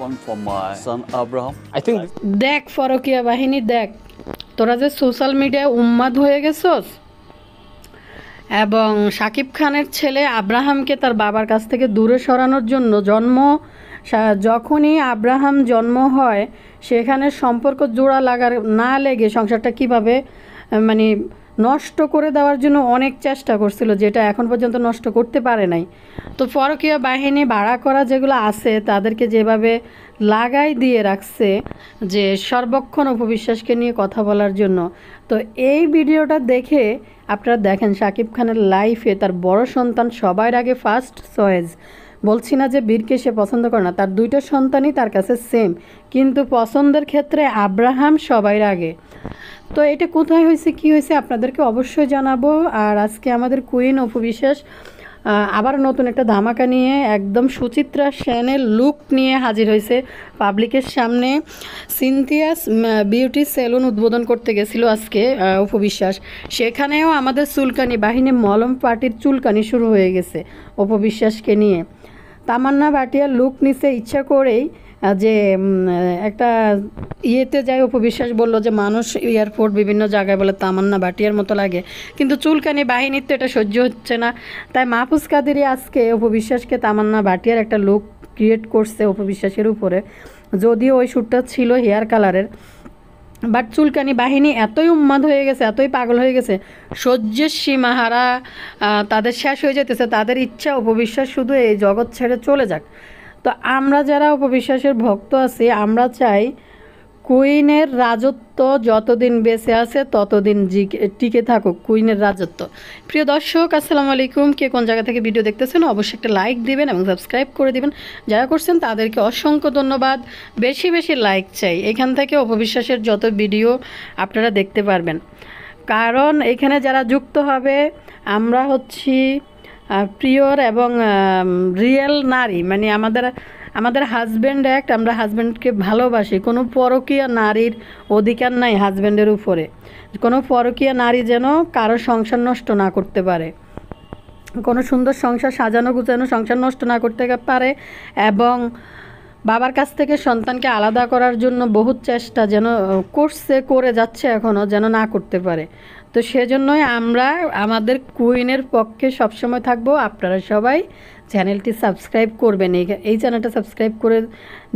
one for my son Abraham. I think দেখ ফরকিয়া বাহিনী দেখ, তোরা যে সোশ্যাল মিডিয়ায় উন্মাদ হয়ে গেছস এবং শাকিব খানের ছেলে আব্রাহামকে তার বাবার কাছ থেকে দূরে সরানোর জন্য যখনই আব্রাহাম জন্ম হয় সেখানে সম্পর্ক জোড়া না লেগে সংসারটা কিভাবে মানে নষ্ট করে দেওয়ার জন্য অনেক চেষ্টা করছিল, যেটা এখন পর্যন্ত নষ্ট করতে পারে নাই। তো পরকীয়া বাহিনী ভাড়া করা যেগুলো আছে তাদেরকে যেভাবে লাগাই দিয়ে রাখছে যে সর্বক্ষণ অপবিশ্বাসকে নিয়ে কথা বলার জন্য। তো এই ভিডিওটা দেখে আপনারা দেখেন শাকিব খানের লাইফে তার বড় সন্তান সবার আগে ফার্স্ট চয়েস। বলছি না যে বীরকে সে পছন্দ করে না, তার দুইটা সন্তানই তার কাছে সেম, কিন্তু পছন্দের ক্ষেত্রে আব্রাহাম সবার আগে। তো এটা কোথায় হয়েছে কী হয়েছে আপনাদেরকে অবশ্যই জানাবো। আর আজকে আমাদের কুইন অপবিশ্বাস আবার নতুন একটা ধামাকা নিয়ে একদম সুচিত্রা সেনের লুক নিয়ে হাজির হয়েছে পাবলিকের সামনে। সিনথিয়াস বিউটি সেলুন উদ্বোধন করতে গেছিল আজকে অপবিশ্বাস, সেখানেও আমাদের চুলকানি বাহিনী মলম পার্টির চুলকানি শুরু হয়ে গেছে অপবিশ্বাসকে নিয়ে। তামান্না ভাটিয়ার লুক নিতে ইচ্ছা করেই যে একটা ইয়েতে যায়, অপবিশ্বাস বললো যে মানুষ এয়ারপোর্ট বিভিন্ন জায়গায় বলে তামান্না ভাটিয়ার মতো লাগে, কিন্তু চুলকানি বাহিনীর তো এটা সহ্য হচ্ছে না। তাই মাহফুজ কাদেরী আজকে অপবিশ্বাসকে তামান্না ভাটিয়ার একটা লুক ক্রিয়েট করছে অপবিশ্বাসের উপরে, যদিও ওই শ্যুটটা ছিল হেয়ার কালারের। বাট চুলকানি বাহিনী এতই উন্মাদ হয়ে গেছে, এতই পাগল হয়ে গেছে, সহ্যের সীমাহারা তাদের শেষ হয়ে যেতেছে। তাদের ইচ্ছা অপবিশ্বাস শুধু এই জগৎ ছেড়ে চলে যাক। তো আমরা যারা অপবিশ্বাসের ভক্ত আছি আমরা চাই কুইনের রাজত্ব যতদিন বেঁচে আছে ততদিন টিকে থাকুক কুইনের রাজত্ব। প্রিয় দর্শক আসসালামু আলাইকুম, কে কোন জায়গা থেকে ভিডিও দেখতেছেন অবশ্যই একটা লাইক দিবেন এবং সাবস্ক্রাইব করে দিবেন। যারা করছেন তাদেরকে অসংখ্য ধন্যবাদ। বেশি বেশি লাইক চাই, এখান থেকে অপবিশ্বাসের যত ভিডিও আপনারা দেখতে পারবেন, কারণ এখানে যারা যুক্ত হবে আমরা হচ্ছি পিওর এবং রিয়েল নারী, মানে আমাদের হাজব্যান্ড অ্যাক্ট, আমরা হাজব্যান্ডকে ভালোবাসি। কোনো পরকীয়া নারীর অধিকার নাই হাজব্যান্ডের উপরে, কোনো পরকীয়া নারী যেন কারো সংসার নষ্ট না করতে পারে, কোনো সুন্দর সংসার সাজানো গুছানো সংসার নষ্ট না করতে পারে, এবং বাবার কাছ থেকে সন্তানকে আলাদা করার জন্য বহুত চেষ্টা যেন করে যাচ্ছে এখনও, যেন না করতে পারে। তো সেজন্যই আমরা আমাদের কুইনের পক্ষে সবসময় থাকবো। আপনারা সবাই চ্যানেলটি সাবস্ক্রাইব করবেন, এই চ্যানেলটা সাবস্ক্রাইব করে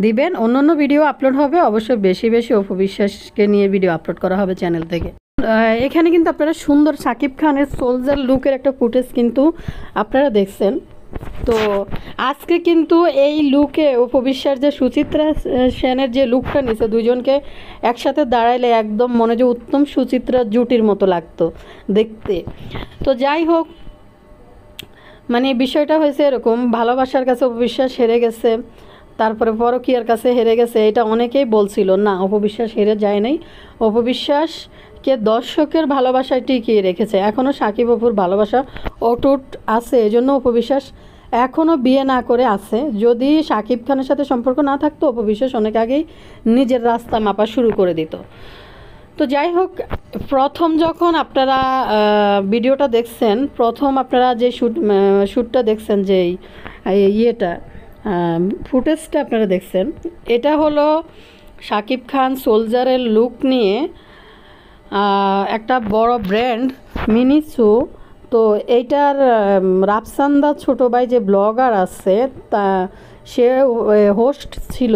দিবেন। অন্য ভিডিও আপলোড হবে, অবশ্যই বেশি বেশি অপবিশ্বাসকে নিয়ে ভিডিও আপলোড করা হবে চ্যানেল থেকে। এখানে কিন্তু আপনারা সুন্দর শাকিব খানের সোলজার লুকের একটা ফুটেজ কিন্তু আপনারা দেখছেন। তো আজকে কিন্তু এই লুকে অপবিশ্বাস যে সুচিত্রা সেনের যে লুকটা নিছে, দুজনকে একসাথে দাঁড়াইলে একদম মনে যে উত্তম সুচিত্রা জুটির মতো লাগতো দেখতে। তো যাই হোক, মানে বিষয়টা হয়েছে এরকম, ভালোবাসার কাছে অপবিশ্বাস হেরে গেছে, তারপরে পরকীয়ার কাছে হেরে গেছে, এটা অনেকেই বলছিল। না, অপবিশ্বাস হেরে যায় নাই, অপবিশ্বাসকে দর্শকের ভালোবাসায় টিকিয়ে রেখেছে। এখনও সাকিব অপুর ভালোবাসা অটুট আছে, এজন্য অপবিশ্বাস এখনও বিয়ে না করে আছে। যদি সাকিব খানের সাথে সম্পর্ক না থাকতো অপবিশ্বাস অনেক আগেই নিজের রাস্তা মাপা শুরু করে দিত। তো যাই হোক, প্রথম যখন আপনারা ভিডিওটা দেখছেন, প্রথম আপনারা যে শ্যুটটা দেখছেন, যে ইয়েটা ফুটেজটা আপনারা দেখছেন, এটা হলো শাকিব খান সোলজারের লুক নিয়ে একটা বড় ব্র্যান্ড মিনিসু। তো এইটার রাফসান্দা ছোটো ভাই যে ব্লগার আছে তা সে হোস্ট ছিল,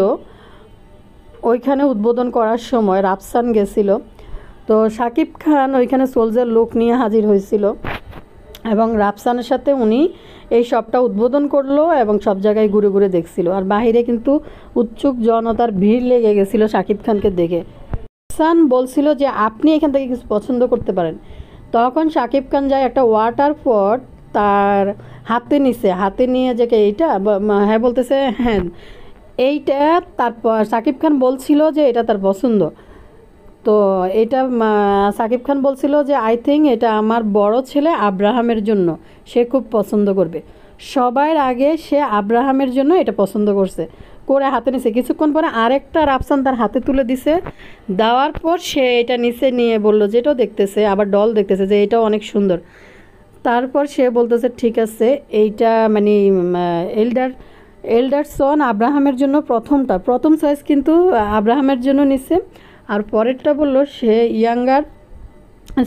ওইখানে উদ্বোধন করার সময় রাফসান গেছিল। তো শাকিব খান ওইখানে সোলজার লুক নিয়ে হাজির হয়েছিল এবং রাফসানের সাথে উনি এই সবটা উদ্বোধন করলো এবং সব জায়গায় ঘুরে ঘুরে দেখছিল। আর বাহিরে কিন্তু উৎসুক জনতার ভিড় লেগে গেছিলো শাকিব খানকে দেখে। রাফসান বলছিল যে আপনি এখান থেকে কিছু পছন্দ করতে পারেন। তখন শাকিব খান যায় একটা ওয়াটার পট তার হাতে নিয়ে যে এইটা, হ্যাঁ বলতেছে হ্যাঁ এইটা। তারপর শাকিব খান বলছিল যে এটা তার পছন্দ। তো এটা শাকিব খান বলছিল যে আই থিঙ্ক এটা আমার বড় ছেলে আব্রাহামের জন্য, সে খুব পছন্দ করবে। সবার আগে সে আব্রাহামের জন্য এটা পছন্দ করে হাতে নিছে। কিছুক্ষণ পরে আরেকটা রাফসান তার হাতে তুলে দিছে, দেওয়ার পর সে এটা নিচে নিয়ে বলল যে এটাও দেখতেছে, আবার ডল দেখতেছে যে এটাও অনেক সুন্দর। তারপর সে বলতেছে ঠিক আছে, এইটা মানে এল্ডার সন আব্রাহামের জন্য প্রথম চয়েস কিন্তু আব্রাহামের জন্য নিছে। আর পরেরটা বললো সে ইয়াঙ্গার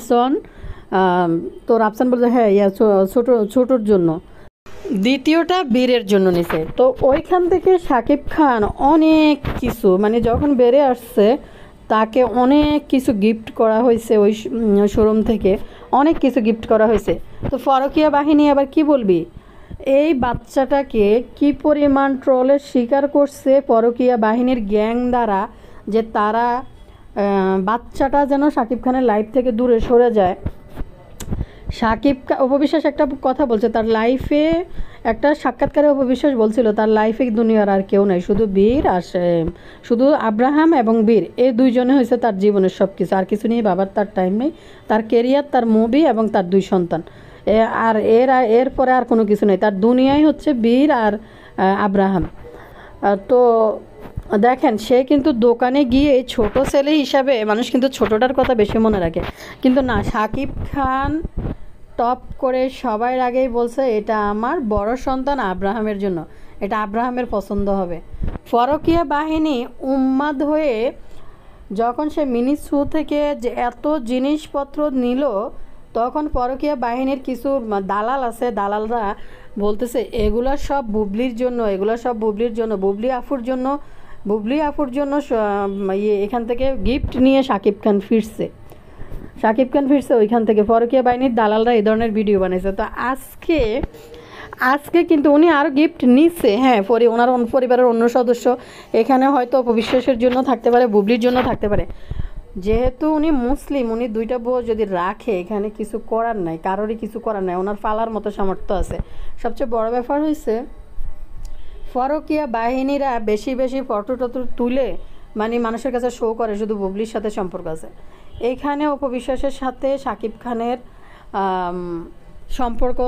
সন, তো রাফসান বলছে হ্যাঁ ছোটোর জন্য। দ্বিতীয়টা বীরের জন্য নিছে। তো ওইখান থেকে শাকিব খান অনেক কিছু মানে যখন বেড়ে আসছে তাকে অনেক কিছু গিফট করা হয়েছে, ওই শোরুম থেকে অনেক কিছু গিফট করা হয়েছে। তো ফরকিয়া বাহিনী আবার কি বলবি, এই বাচ্চাটাকে কি পরিমাণ ট্রলের শিকার করছে পরকীয়া বাহিনীর গ্যাং দ্বারা, যে তারা বাচ্চাটা যেন শাকিব খানের লাইফ থেকে দূরে সরে যায়। অপবিশ্বাস একটা কথা বলছে, তার লাইফে একটা সাক্ষাৎকারে অপবিশ্বাস বলছিল তার লাইফে দুনিয়ার আর কেউ নাই, শুধু বীর আর শুধু আব্রাহাম এবং বীর, এই দুইজনে হয়েছে তার জীবনের সব কিছু, আর কিছু নিয়ে বাবার তার টাইম নেই, তার কেরিয়ার, তার মুভি এবং তার 2 সন্তান, আর এরপরে আর কোনো কিছু নেই, তার দুনিয়ায় হচ্ছে বীর আর আব্রাহাম। তো দেখেন সে কিন্তু দোকানে গিয়ে ছোট ছেলে হিসাবে মানুষ কিন্তু ছোটটার কথা বেশি মনে রাখে, কিন্তু না, শাকিব খান টপ করে সবার আগেই বলছে এটা আমার বড় সন্তান আব্রাহামের জন্য, এটা আব্রাহামের পছন্দ হবে। ফরকিয়া বাহিনী উন্মাদ হয়ে যখন সে মিনি শু থেকে যে এত জিনিসপত্র নিল, তখন পরকীয়া বাহিনীর কিছু দালাল আছে, দালালরা বলতেছে এগুলো সব বুবলির জন্য, এগুলো সব বুবলির জন্য, বুবলি আফুর জন্য এখান থেকে গিফট নিয়ে শাকিব খান ফিরছে ওইখান থেকে। পরকীয়া বাহিনীর দালালরা এই ধরনের ভিডিও বানাইছে। তো আজকে কিন্তু উনি আরও গিফট নিচ্ছে, হ্যাঁ, ওনার পরিবারের অন্য সদস্য এখানে হয়তো অপবিশ্বাসের জন্য থাকতে পারে, বুবলির জন্য থাকতে পারে, যেহেতু উনি মুসলিম, উনি 2টা বউ যদি রাখে এখানে কিছু করার নাই, কারোরই কিছু করার নাই, ওনার ফালার মতো সামর্থ্য আছে। সবচেয়ে বড় ব্যাপার হয়েছে ফরকিয়া বাহিনীরা বেশি ফটো তুলে মানে মানুষের কাছে শো করে শুধু বুবলির সাথে সম্পর্ক আছে। এইখানে অপবিশ্বাসের সাথে শাকিব খানের সম্পর্ক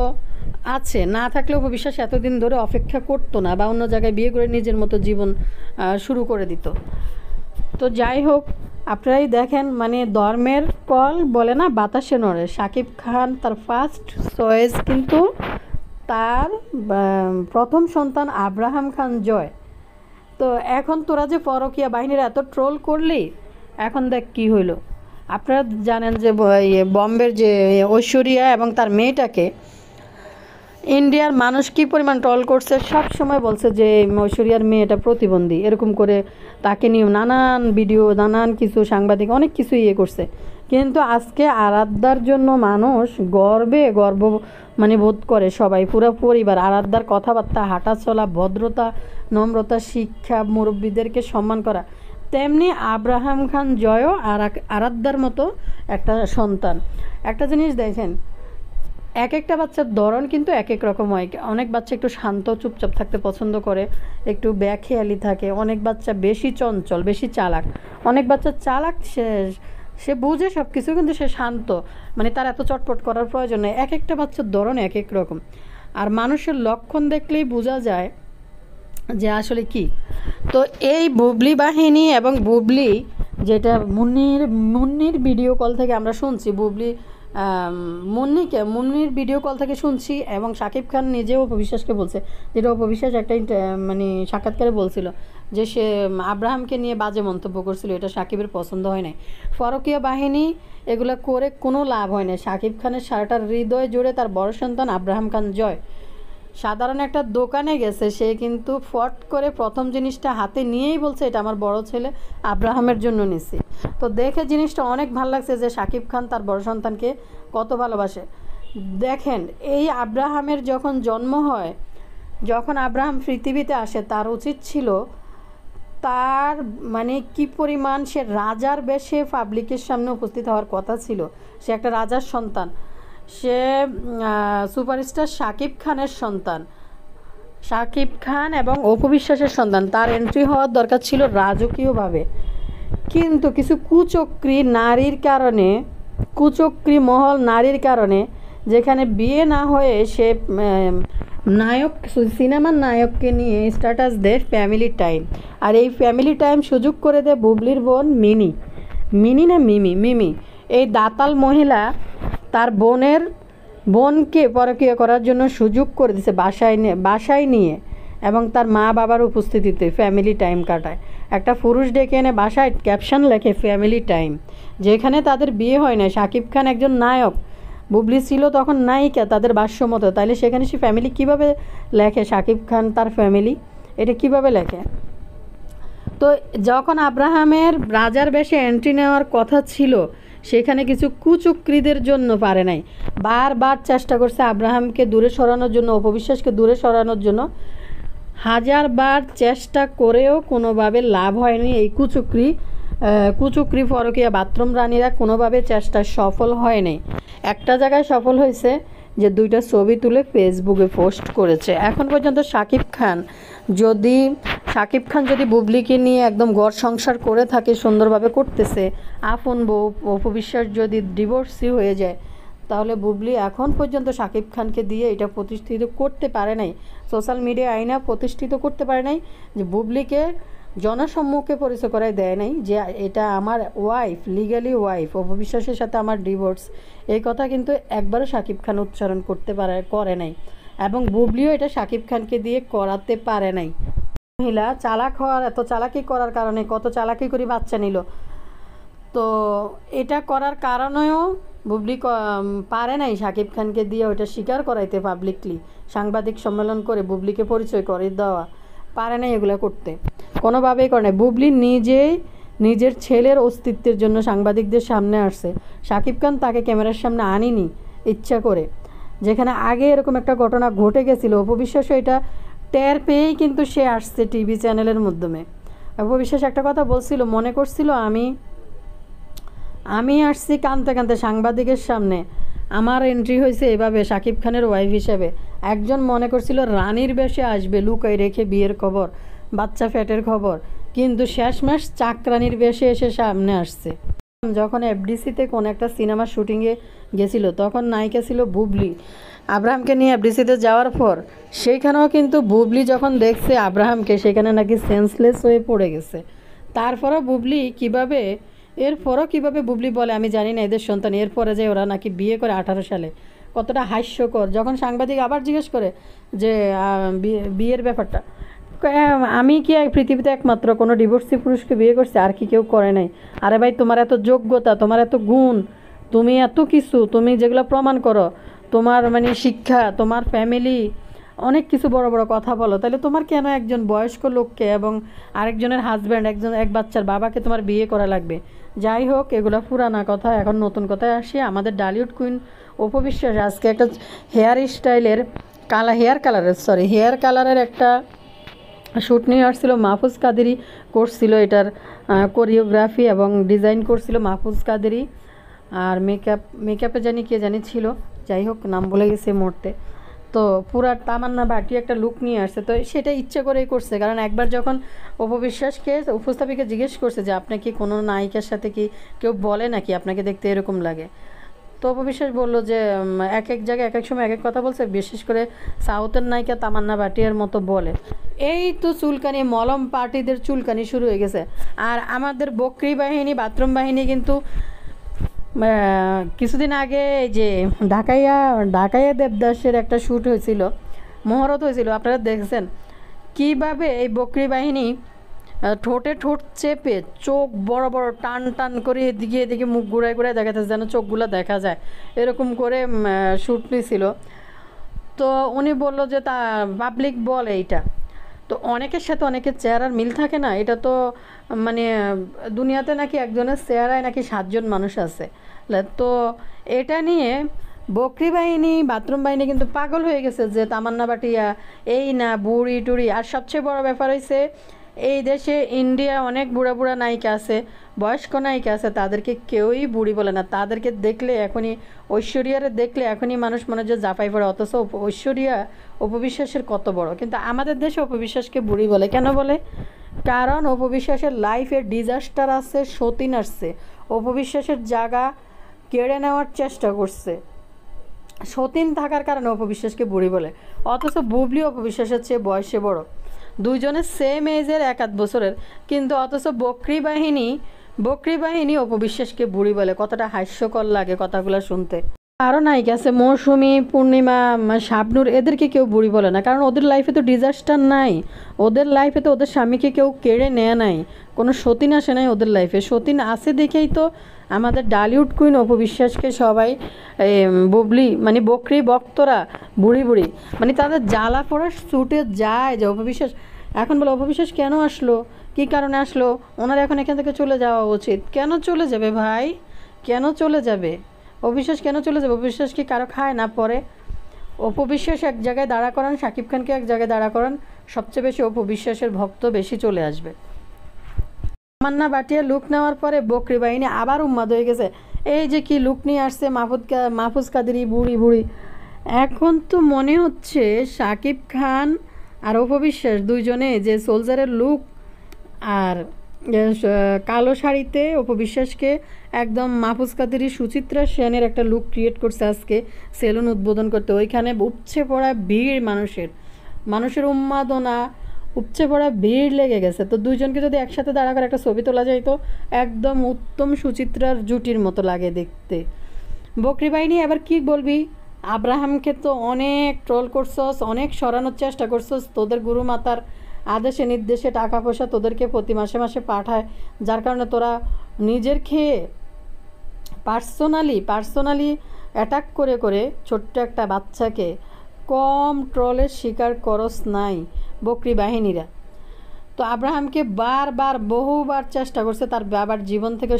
আছে, না থাকলে অপবিশ্বাস এতদিন ধরে অপেক্ষা করতো না, বা অন্য জায়গায় বিয়ে করে নিজের মতো জীবন শুরু করে দিত। তো যাই হোক, আপনারাই দেখেন, মানে ধর্মের কল বলে না বাতাসে নড়ে, শাকিব খান তার ফার্স্ট চয়েস কিন্তু তার প্রথম সন্তান আব্রাহাম খান জয়। তো এখন তোরা যে পরকীয়া বাহিনীর এত ট্রোল করলি, এখন দেখ কি হইল। আপনারা জানেন যে বম্বের যে ঐশ্বরিয়া এবং তার মেয়েটাকে ইন্ডিয়ার মানুষ কী পরিমাণ ট্রল করছে, সব সময় বলছে যে ঐশ্বরিয়ার মেয়েটা প্রতিবন্ধী, এরকম করে তাকে নিয়ে নানান ভিডিও, নানান কিছু সাংবাদিক অনেক কিছু করছে। কিন্তু আজকে আরাধ্যার জন্য মানুষ গর্ব মানে বোধ করে সবাই, পুরো পরিবার। আরাধ্যার কথাবার্তা, হাঁটা চলা, ভদ্রতা, নম্রতা, শিক্ষা, মুরব্বীদেরকে সম্মান করা, তেমনি আব্রাহাম খান জয়ও আরাধ্যার মতো একটা সন্তান। একটা জিনিস দেখেন, এক একটা বাচ্চার ধরন কিন্তু এক এক রকম হয়। অনেক বাচ্চা একটু শান্ত চুপচাপ থাকতে পছন্দ করে, একটু ব্যাখেয়ালি থাকে, অনেক বাচ্চা বেশি চঞ্চল, বেশি চালাক, অনেক বাচ্চা চালাক, সে বুঝে সব কিছু কিন্তু সে শান্ত, মানে তার এত চটপট করার প্রয়োজন নেই। এক একটা বাচ্চার ধরন এক এক রকম। আর মানুষের লক্ষণ দেখলেই বোঝা যায় যে আসলে কি। তো এই বুবলি বাহিনী এবং বুবলি, যেটা মুন্নির ভিডিও কল থেকে আমরা শুনছি, মুন্নির ভিডিও কল থেকে শুনছি, এবং শাকিব খান নিজেও অপবিশ্বাসকে বলছে, যেটা অপবিশ্বাস একটা মানে সাক্ষাৎকারে বলছিল যে সে আব্রাহামকে নিয়ে বাজে মন্তব্য করছিল, এটা শাকিবের পছন্দ হয় নাই। ফরকিয়া বাহিনী এগুলো করে কোনো লাভ হয় না। শাকিব খানের সারাটা হৃদয় জুড়ে তার বড় সন্তান আব্রাহাম খান জয়। সাধারণ একটা দোকানে গেছে, সে কিন্তু ফট করে প্রথম জিনিসটা হাতে নিয়েই বলছে এটা আমার বড় ছেলে আব্রাহামের জন্য নিছি। তো দেখে জিনিসটা অনেক ভালো লাগছে যে শাকিব খান তার বড় সন্তানকে কত ভালোবাসে। দেখেন, এই আব্রাহামের যখন জন্ম হয়, যখন আব্রাহাম পৃথিবীতে আসে, তার উচিত ছিল তার মানে কি পরিমাণ সে রাজার বেশে পাবলিকের সামনে উপস্থিত হওয়ার কথা ছিল। সে একটা রাজার সন্তান, সে সুপারস্টার শাকিব খানের সন্তান, শাকিব খান এবং অপবিশ্বাসের সন্তান। তার এন্ট্রি হওয়ার দরকার ছিল রাজকীয়ভাবে, কিন্তু কিছু কুচক্রী মহল নারীর কারণে, যেখানে বিয়ে না হয়ে সে সিনেমার নায়ককে নিয়ে স্ট্যাটাস দেয় ফ্যামিলি টাইম। আর এই ফ্যামিলি টাইম সুযোগ করে দেয় বুবলির বোন মিমি। এই দাতাল মহিলা তার বোনকে পরকীয়া করার জন্য সুযোগ করে দিছে বাসায় নিয়ে, এবং তার মা বাবার উপস্থিতিতে ফ্যামিলি টাইম কাটায়। একটা পুরুষ ডেকে এনে বাসায় ক্যাপশন লেখে ফ্যামিলি টাইম, যেখানে তাদের বিয়ে হয় না। শাকিব খান একজন নায়ক, বুবলি ছিল তখন নায়িকা তাদের ভাষ্যমতো, তাইলে সেখানে সে ফ্যামিলি কিভাবে লেখে? শাকিব খান তার ফ্যামিলি এটা কিভাবে লেখে? তো যখন আব্রাহামের রাজার বেশে এন্ট্রি নেওয়ার কথা ছিল, সেখানে কিছু কুচক্রীদের জন্য পারে নাই। বারবার চেষ্টা করছে আব্রাহামকে দূরে সরানোর জন্য, অপবিশ্বাসকে দূরে সরানোর জন্য, হাজারবার চেষ্টা করেও কোনোভাবে লাভ হয়নি। এই কুচক্রী পরকীয়া বাথরুম রানীরা কোনোভাবে চেষ্টা সফল হয়নি। একটা জায়গায় সফল হয়েছে যে 2টা ছবি তুলে ফেসবুকে পোস্ট করেছে। এখন পর্যন্ত শাকিব খান যদি বুবলিকে নিয়ে একদম ঘর সংসার করে থাকে, সুন্দরভাবে করতেছে, আপন বউ অপবিশ্বাস যদি ডিভোর্সি হয়ে যায়, তাহলে বুবলি এখন পর্যন্ত শাকিব খানকে দিয়ে এটা প্রতিষ্ঠিত করতে পারে নাই, সোশ্যাল মিডিয়া আইনা প্রতিষ্ঠিত করতে পারে নাই, যে বুবলিকে জনসম্মুখে পরিচয় করায় দেয় নাই যে এটা আমার ওয়াইফ, লিগালি ওয়াইফ, অপবিশ্বাসের সাথে আমার ডিভোর্স। এই কথা কিন্তু একবারও শাকিব খান উচ্চারণ করে নাই, এবং বুবলিও এটা শাকিব খানকে দিয়ে করাতে পারে নাই। মহিলা এত চালাকি করার কারণে, কত চালাকি করে বাচ্চা নিল, তো এটা করার কারণেও বুবলি পারে নাই শাকিব খানকে দিয়ে ওইটা স্বীকার করাইতে, পাবলিকলি সাংবাদিক সম্মেলন করে বুবলিকে পরিচয় করে দেওয়া, পারে নাই এগুলো করতে, কোনোভাবেই করে নাই। বুবলি নিজের ছেলের অস্তিত্বের জন্য সাংবাদিকদের সামনে আসছে। শাকিব খান তাকে ক্যামেরার সামনে আনিনি ইচ্ছা করে, যেখানে আগে এরকম একটা ঘটনা ঘটে গেছিলো। অপবিশ্বাসও এটা টের পেয়েই কিন্তু সে আসছে টিভি চ্যানেলের মাধ্যমে। অপবিশ্বাস একটা কথা বলছিল, মনে করছিল আমি আসছি কাঁদতে কাঁদতে সাংবাদিকের সামনে, আমার এন্ট্রি হয়েছে এভাবে শাকিব খানের ওয়াইফ হিসেবে। একজন মনে করছিল রানীর বেশে আসবে, লুকাই রেখে বিয়ের খবর, বাচ্চা ফ্যাটের খবর, কিন্তু শেষমেশ চাকরানির বেশে এসে সামনে আসছে। যখন এফডিসিতে কোন একটা সিনেমার শুটিংয়ে গেছিল, তখন নায়িকা ছিল বুবলি। আব্রাহামকে নিয়ে এফডিসিতে যাওয়ার পর সেইখানেও কিন্তু বুবলি যখন দেখছে আব্রাহামকে, সেখানে নাকি সেন্সলেস হয়ে পড়ে গেছে। তারপরও কিভাবে বুবলি বলে আমি জানি না এদের সন্তান, এরপরে যে ওরা নাকি বিয়ে করে 18 সালে, কতটা হাস্যকর। যখন সাংবাদিক আবার জিজ্ঞেস করে যে বিয়ের ব্যাপারটা, আমি কি পৃথিবীতে একমাত্র কোনো ডিভোর্সি পুরুষকে বিয়ে করছে, আর কি কেউ করে নাই? আরে ভাই, তোমার এত যোগ্যতা, তোমার এত গুণ, তুমি এত কিছু, তুমি যেগুলো প্রমাণ করো, তোমার শিক্ষা, তোমার ফ্যামিলি, অনেক কিছু বড় বড় কথা বলো, তাহলে তোমার কেন একজন বয়স্ক লোককে এবং আরেকজনের হাজব্যান্ড, এক বাচ্চার বাবাকে তোমার বিয়ে করা লাগবে? যাই হোক, এগুলো পুরানা কথা। এখন নতুন কথায় আসি। আমাদের ডালিউড কুইন অপবিশ্বাস আজকে একটা হেয়ার কালারের একটা শ্যুট নিয়ে আসছিল। মাহফুজ কাদেরি করছিল এটার কোরিওগ্রাফি এবং ডিজাইন করছিল মাহফুজ কাদেরি, আর মেকআপে কে জানি ছিল, যাই হোক নাম বলে গেছে মুহূর্তে। তো পুরা তামান্না ভাটিয়া একটা লুক নিয়ে আসছে, তো সেটা ইচ্ছে করেই করছে। কারণ একবার যখন অপবিশ্বাসকে উপস্থাপিকা জিজ্ঞেস করছে যে আপনাকে কোনো নায়িকার সাথে কি কেউ বলে নাকি আপনাকে দেখতে এরকম লাগে, তো অপবিশ্বাস বলল যে এক জায়গায় এক সময় এক কথা বলছে, বিশেষ করে সাউথের নায়িকা তামান্না ভাটিয়ার মতো বলে। এই তো চুলকানি, মলম পার্টিদের চুলকানি শুরু হয়ে গেছে। আর আমাদের বকরি বাহিনী, বাথরুম বাহিনী কিন্তু কিছুদিন আগে যে ঢাকাইয়া দেবদাসের একটা শ্যুট হয়েছিল, মহরত হয়েছিল, আপনারা দেখছেন কিভাবে এই বকরি বাহিনী ঠোঁটে ঠোঁট চেপে চোখ বড় বড় টান করে এদিকে মুখ ঘুরায় দেখাতে, যেন চোখগুলো দেখা যায়, এরকম করে শ্যুট নিয়েছিল। তো উনি বললো যে তা পাবলিক বলে এইটা, তো অনেকের সাথে অনেকের চেহারার মিল থাকে না, এটা তো দুনিয়াতে নাকি একজনের চেহারায় নাকি 7 জন মানুষ আছে। তো এটা নিয়ে বকরি বাহিনী, বাথরুম বাহিনী কিন্তু পাগল হয়ে গেছে যে তামান্না ভাটিয়া এই না বুড়ি টুড়ি। আর সবচেয়ে বড় ব্যাপার হয়েছে, এই দেশে ইন্ডিয়া অনেক বুড়া নায়িকা আছে, বয়স্ক নায়িকা আছে, তাদেরকে কেউই বুড়ি বলে না। তাদেরকে দেখলে এখনই, ঐশ্বরিয়ারে দেখলে এখনই মানুষ মনে যে জাপাই পড়ে, অথচ ঐশ্বরিয়া অপবিশ্বাসের কত বড়, কিন্তু আমাদের দেশে অপবিশ্বাসকে বুড়ি বলে। কেন বলে? কারণ অপবিশ্বাসের লাইফে ডিজাস্টার আছে, সতীন আসছে, অপবিশ্বাসের জায়গা কেড়ে নেওয়ার চেষ্টা করছে, সতীন থাকার কারণে অপবিশ্বাসকে বুড়ি বলে। অথচ বুবলি অপবিশ্বাসের চেয়ে বয়সে বড়, দুইজনের সেম এজের 1-8 বছরের, কিন্তু অথচ বকরি বাহিনী অপবিশ্বাসকে বুড়ি বলে। কতটা হাস্যকর লাগে কথাগুলো শুনতে। আরও নায়িকা আছে মৌসুমী, পূর্ণিমা, শাবনূর, এদেরকে কেউ বুড়ি বলে না, কারণ ওদের লাইফে তো ডিজাস্টার নাই, ওদের লাইফে তো ওদের স্বামীকে কেউ কেড়ে নেয় নাই, কোনো সতীন আসে নাই ওদের লাইফে। সতীন আছে দেখেই তো আমাদের ডালিউড কুইন অপু বিশ্বাসকে সবাই বুবলি মানে বকরি বক্তরা বুড়ি বুড়ি মানে তাদের জ্বালা পড়া ছুটে যায় যে অপু বিশ্বাস। এখন বলে অপু বিশ্বাস কেন আসলো, কী কারণে আসলো, ওনার এখন এখান থেকে চলে যাওয়া উচিত। কেন চলে যাবে ভাই, কেন চলে যাবে অবিশ্বাস, কেন চলে যাবে? অবিশ্বাস কি কারো খায় না পরে? অপবিশ্বাস এক জায়গায় দাঁড়া করান, শাকিব খানকে এক জায়গায় দাঁড়া করান, সবচেয়ে বেশি অপবিশ্বাসের ভক্ত বেশি চলে আসবে। তামান্না বাটিয়া লুক নেওয়ার পরে বকরি বাহিনী আবার উন্মাদ হয়ে গেছে, এই যে কি লুক নিয়ে আসছে মাহফুজ কাদেরী বুড়ি বুড়ি। এখন তো মনে হচ্ছে শাকিব খান আর অপবিশ্বাস দুইজনে যে সোলজারের লুক আর কালো শাড়িতে অপবিশ্বাসকে একদম মাহফুজ কাদেরী সুচিত্রা সেনের একটা লুক ক্রিয়েট করছে আজকে সেলুন উদ্বোধন করতে। ওইখানে উপচে পড়া ভিড়, মানুষের উন্মাদনা, উপচে পড়া ভিড় লেগে গেছে। তো দুইজনকে যদি একসাথে দাঁড়া করে একটা ছবি তোলা যায় তো একদম উত্তম সুচিত্রার জুটির মতো লাগে দেখতে। বকরি বাহিনী আবার কি বলবি, আব্রাহামকে তো অনেক ট্রোল করছস, অনেক সরানোর চেষ্টা করছস, তোদের গুরু মাতার আদেশে নির্দেশে টাকা পয়সা তোদেরকে প্রতি মাসে মাসে পাঠায়, যার কারণে তোরা নিজের খেয়ে পার্সোনালি অ্যাটাক করে করে ছোট্ট একটা বাচ্চাকে কম ট্রলের শিকার করস নাই বকরি বাহিনীরা। তো আব্রাহামকে বহুবার চেষ্টা করছে তার বাবার জীবন থেকে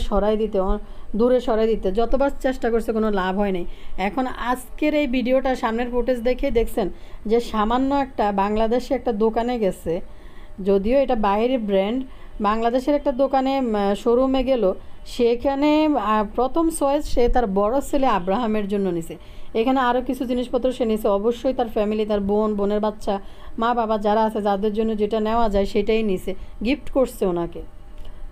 দূরে সরাই দিতে, যতবার চেষ্টা করছে কোনো লাভ হয় নাই। এখন আজকের এই ভিডিওটা সামনের ফুটেজ দেখে দেখছেন যে সামান্য একটা বাংলাদেশে একটা দোকানে গেছে, যদিও এটা বাইরের ব্র্যান্ড, বাংলাদেশের একটা দোকানে শোরুমে গেল, সেখানে প্রথম চয়েস সে তার বড় ছেলে আব্রাহামের জন্য নিছে। এখানে আরও কিছু জিনিসপত্র সে নিছে, অবশ্যই তার ফ্যামিলি, তার বোনের বাচ্চা, মা বাবা যারা আছে যাদের জন্য যেটা নেওয়া যায় সেটাই নিছে, গিফট করছে ওনাকে।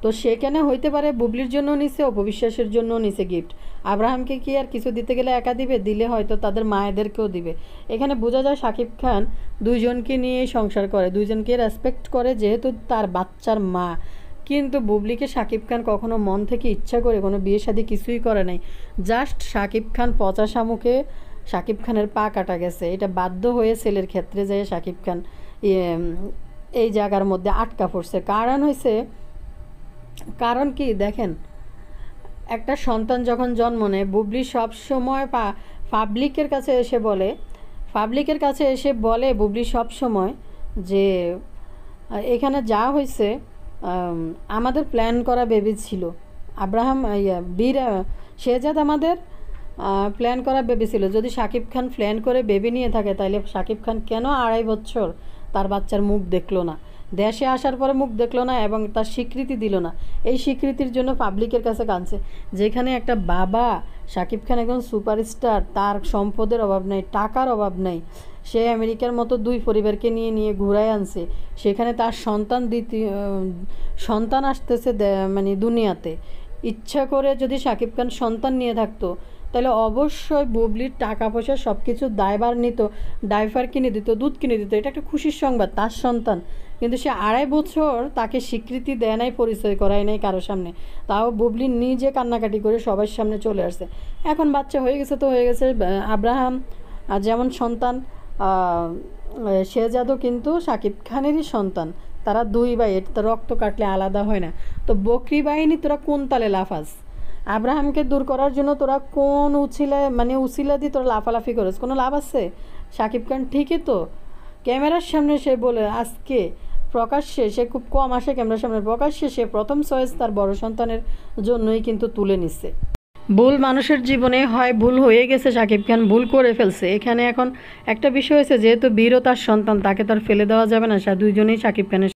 তো সেখানে হইতে পারে বুবলির জন্য নিছে, অপবিশ্বাসের জন্য নিছে গিফট। আব্রাহামকে কি আর কিছু দিতে গেলে একা দিবে? দিলে হয়তো তাদের মায়েদেরকেও দিবে। এখানে বোঝা যায় শাকিব খান দুইজনকে নিয়েই সংসার করে, দুইজনকে রেসপেক্ট করে যেহেতু তার বাচ্চার মা। কিন্তু বুবলিকে শাকিব খান কখনো মন থেকে ইচ্ছা করে কোনো বিয়ে শাদী কিছুই করে নাই, জাস্ট শাকিব খান পচা শামুকে শাকিব খানের পা কাটা গেছে, এটা বাধ্য হয়ে ছেলের ক্ষেত্রে যায় শাকিব খান এই জায়গার মধ্যে আটকা পড়ছে। কারণ কি দেখেন, একটা সন্তান যখন জন্ম নেয়, বুবলি সবসময় পাবলিকের কাছে এসে বলে বুবলি সবসময় যে এখানে যা হয়েছে আমাদের প্ল্যান করা বেবি ছিল, আব্রাহাম শেহজাদ আমাদের প্ল্যান করা বেবি ছিল। যদি শাকিব খান প্ল্যান করে বেবি নিয়ে থাকে তাহলে শাকিব খান কেন 2.5 বছর তার বাচ্চার মুখ দেখলো না, দেশে আসার পরে মুখ দেখলো না এবং তার স্বীকৃতি দিল না? এই স্বীকৃতির জন্য পাবলিকের কাছে কাঁদছে। যেখানে একটা বাবা, শাকিব খান একজন সুপারস্টার, তার সম্পদের অভাব নেই, টাকার অভাব নেই, সে আমেরিকার মতো 2 পরিবারকে নিয়ে ঘুরায় আনছে, সেখানে তার সন্তান আসতেছে মানে দুনিয়াতে। ইচ্ছা করে যদি শাকিব খান সন্তান নিয়ে থাকতো তাহলে অবশ্যই বুবলির টাকা পয়সা সব কিছু দায়ভার নিত, ডাইভার কিনে দিত, দুধ কিনে দিত, এটা একটা খুশির সংবাদ তার সন্তান। কিন্তু সে 2.5 বছর তাকে স্বীকৃতি দেয় নাই, পরিচয় করায় নাই কারোর সামনে, তাও বুবলি নিজে কান্নাকাটি করে সবার সামনে চলে আসছে। এখন বাচ্চা হয়ে গেছে তো হয়ে গেছে, আব্রাহাম যেমন সন্তান, শেহজাদও কিন্তু শাকিব খানেরই সন্তান, তারা 2 ভাই, এটা রক্ত কাটলে আলাদা হয় না। তো বকরি বাহিনী তোরা কোন তালে লাফাস? আব্রাহামকে দূর করার জন্য তোরা কোন উছিলা দিয়ে তোরা লাফালাফি করিস? কোনো লাভ আছে? শাকিব খান ঠিকই তো ক্যামেরার সামনে সে বলে, আজকে প্রকাশ্যে সে খুব কম আসে ক্যামেরার সামনে, প্রকাশ্যে সে প্রথম চয়েস তার বড় সন্তানের জন্যই কিন্তু তুলে নিচ্ছে। ভুল মানুষের জীবনে হয়, ভুল হয়ে গেছে, শাকিব খান ভুল করে ফেলছে। এখানে এখন একটা বিষয় হয়েছে, যেহেতু বীরও তার সন্তান, তাকে তার ফেলে দেওয়া যাবে না, দুইজনেই শাকিব খানের